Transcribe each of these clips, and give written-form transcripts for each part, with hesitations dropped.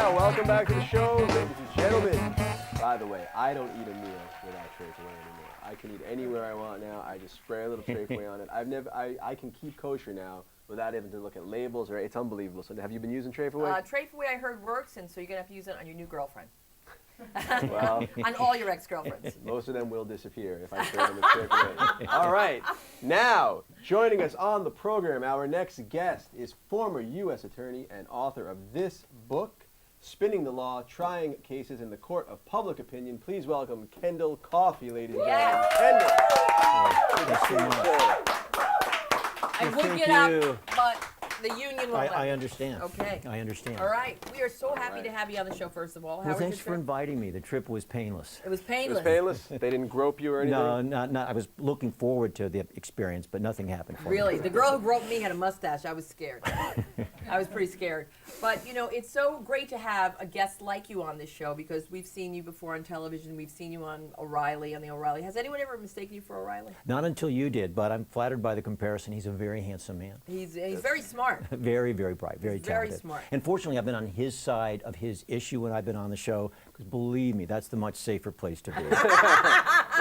Welcome back to the show, ladies and gentlemen. By the way, I don't eat a meal without Trafe anymore. I can eat anywhere I want now. I just spray a little Trafe on it. I can keep kosher now without having to look at labels, or it's unbelievable. So have you been using Trafe? Trafe I heard works, and so you're gonna have to use it on your new girlfriend. Well, on all your ex-girlfriends. Most of them will disappear if I spray them with Trafe. All right, now joining us on the program, our next guest is former U.S. attorney and author of this book, Spinning the Law, Trying Cases in the Court of Public Opinion. Please welcome Kendall Coffey, ladies and gentlemen. Kendall. I would get up, but the union won't let me. I understand. Okay. I understand. All right. We are so happy to have you on the show, first of all. Well, thanks for inviting me. The trip was painless. It was painless. It was painless? They didn't grope you or anything? No, not. I was looking forward to the experience, but nothing happened for me. Really? The girl who groped me had a mustache. I was scared. I was pretty scared. But, you know, it's so great to have a guest like you on this show because we've seen you before on television. We've seen you on O'Reilly, on the O'Reilly. Has anyone ever mistaken you for O'Reilly? Not until you did, but I'm flattered by the comparison. He's a very handsome man. He's very smart. Very, very bright, very talented. Very smart. And fortunately, I've been on his side of his issue when I've been on the show, because believe me, that's the much safer place to be.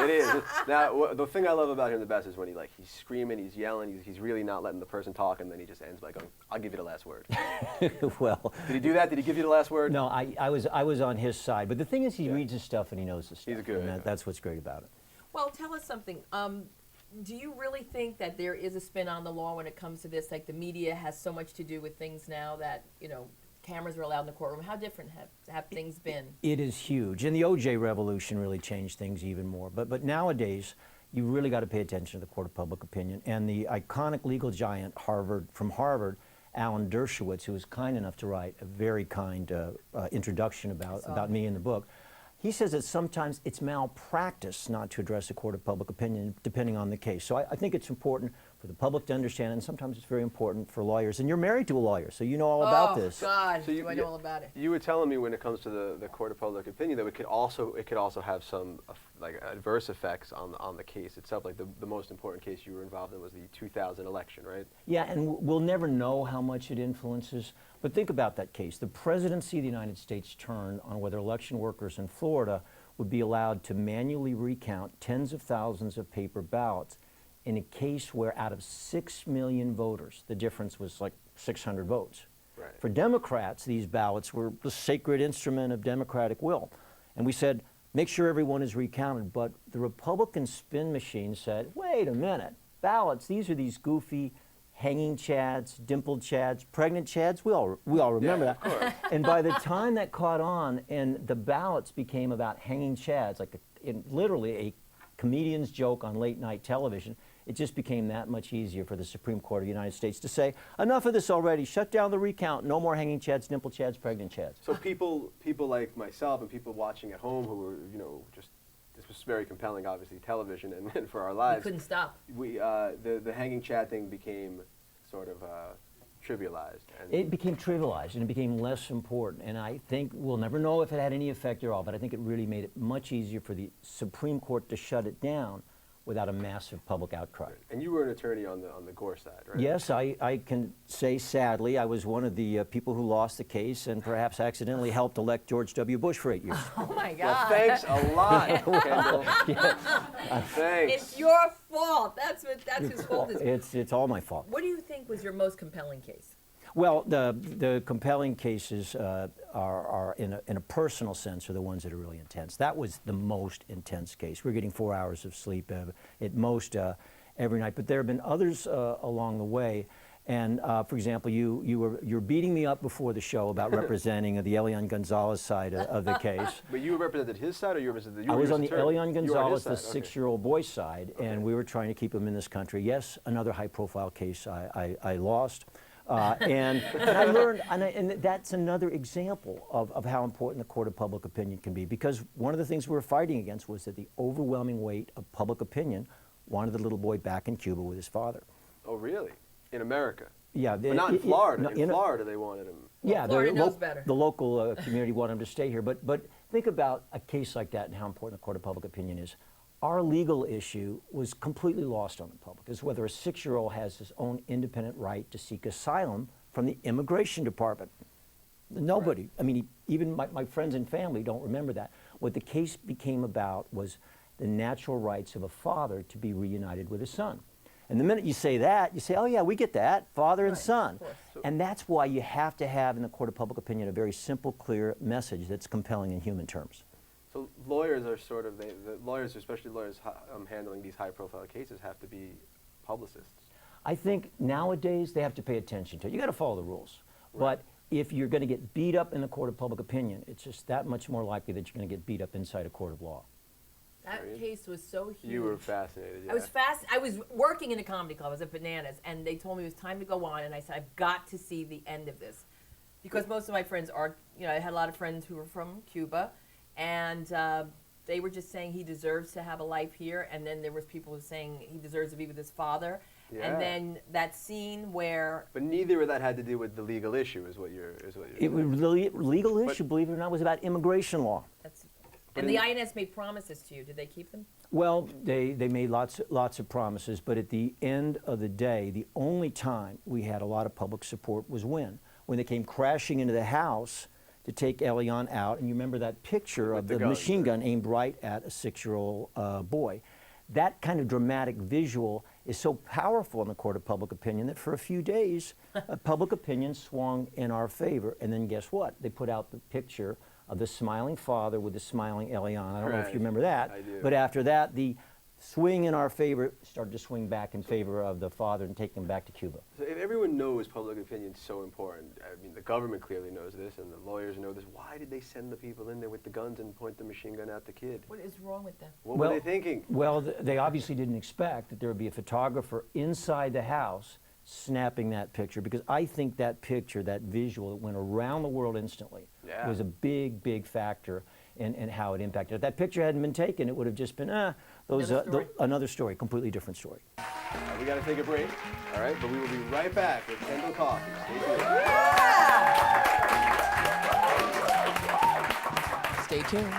It is. Now, the thing I love about him the best is when he's screaming, he's yelling, he's really not letting the person talk, and then he just ends by going, "I'll give you the last word." Well, did he do that? Did he give you the last word? No, I was on his side. But the thing is, he reads his stuff and he knows his stuff. He's good. And that's what's great about it. Well, tell us something. Do you really think that there is a spin on the law when it comes to this? Like the media has so much to do with things now that, you know, cameras are allowed in the courtroom. How different have things been? It is huge. And the OJ revolution really changed things even more. But nowadays, you really got to pay attention to the court of public opinion. And the iconic legal giant from Harvard, Alan Dershowitz, who was kind enough to write a very kind introduction about me in the book, he says that sometimes it's malpractice not to address a court of public opinion, depending on the case. So I think it's important for the public to understand, and sometimes it's very important for lawyers. And you're married to a lawyer, so you know all about this. Oh, God, I know all about it. You were telling me when it comes to the court of public opinion that it could also have some like adverse effects on the case itself. Like the most important case you were involved in was the 2000 election, right? Yeah, and we'll never know how much it influences. But think about that case. The presidency of the United States turned on whether election workers in Florida would be allowed to manually recount tens of thousands of paper ballots in a case where out of 6 million voters, the difference was like 600 votes. Right. For Democrats, these ballots were the sacred instrument of democratic will. And we said, make sure everyone is recounted. But the Republican spin machine said, wait a minute, ballots, these are these goofy hanging chads, dimpled chads, pregnant chads. We all remember that. Of course. And by the time that caught on and the ballots became about hanging chads, like literally a comedian's joke on late night television, it just became that much easier for the Supreme Court of the United States to say, enough of this already, shut down the recount, no more hanging chads, dimple chads, pregnant chads. So people like myself and people watching at home who were, this was very compelling, obviously, television and for our lives. We couldn't stop. The hanging chad thing became sort of trivialized. It became trivialized and it became less important. And I think we'll never know if it had any effect at all, but I think it really made it much easier for the Supreme Court to shut it down without a massive public outcry. And you were an attorney on the Gore side, right? Yes, I can say sadly I was one of the people who lost the case and perhaps accidentally helped elect George W. Bush for 8 years. Oh my God. Well, thanks a lot, Kendall. Thanks. It's your fault. That's whose fault it is. It's all my fault. What do you think was your most compelling case? Well, the compelling cases are in a personal sense, are the ones that are really intense. That was the most intense case. We're getting 4 hours of sleep at most every night. But there have been others along the way. And for example, you're beating me up before the show about representing the Elian Gonzalez side of the case. But you represented his side, or you represented I was on the Elian Gonzalez, the side? 6-year-old boy's side, Okay. and we were trying to keep him in this country. Yes, another high-profile case I lost. And I learned, and that's another example of how important the court of public opinion can be, because one of the things we were fighting against was that the overwhelming weight of public opinion wanted the little boy back in Cuba with his father. Oh, really? In America? Yeah. But not in Florida. In Florida, they wanted him. Yeah, Florida knows better. The local community wanted him to stay here. But think about a case like that and how important the court of public opinion is. Our legal issue was completely lost on the public, is whether a 6-year-old has his own independent right to seek asylum from the immigration department. Nobody. I mean, even my friends and family don't remember that. What the case became about was the natural rights of a father to be reunited with his son. And the minute you say that, you say, oh yeah, we get that, father and son. And that's why you have to have in the court of public opinion a very simple, clear message that's compelling in human terms. So lawyers are sort of, the lawyers, especially lawyers handling these high-profile cases, have to be publicists. I think nowadays they have to pay attention to it. You got to follow the rules. Right. But if you're going to get beat up in the court of public opinion, it's just that much more likely that you're going to get beat up inside a court of law. That case was so huge. You were fascinated. Yeah. I was working in a comedy club. I was at Bananas, and they told me it was time to go on, and I said, I've got to see the end of this. Because most of my friends are, I had a lot of friends who were from Cuba, and they were just saying he deserves to have a life here, and then there was people who were saying he deserves to be with his father. Yeah. And then that scene where... But neither of that had to do with the legal issue, is what you're saying. It was the legal issue, believe it or not, was about immigration law. And the INS made promises to you. Did they keep them? Well, they made lots of promises, but at the end of the day, the only time we had a lot of public support was when they came crashing into the house to take Elian out. And you remember that picture of the machine gun aimed right at a 6-year-old boy. That kind of dramatic visual is so powerful in the court of public opinion that for a few days, public opinion swung in our favor. And then guess what? They put out the picture of the smiling father with the smiling Elian. I don't know if you remember that. I do. But after that, the swing in our favor started to swing back in favor of the father and take him back to Cuba. So if everyone knows public opinion is so important, I mean, the government clearly knows this, and the lawyers know this, why did they send the people in there with the guns and point the machine gun at the kid? What is wrong with them? What were they thinking? Well, they obviously didn't expect that there would be a photographer inside the house snapping that picture, because I think that picture, that visual that went around the world instantly, was a big, big factor in how it impacted. If that picture hadn't been taken, it would have just been another story, completely different story. We got to take a break, all right? But we will be right back with Kendall Coffey. Stay tuned. Stay tuned.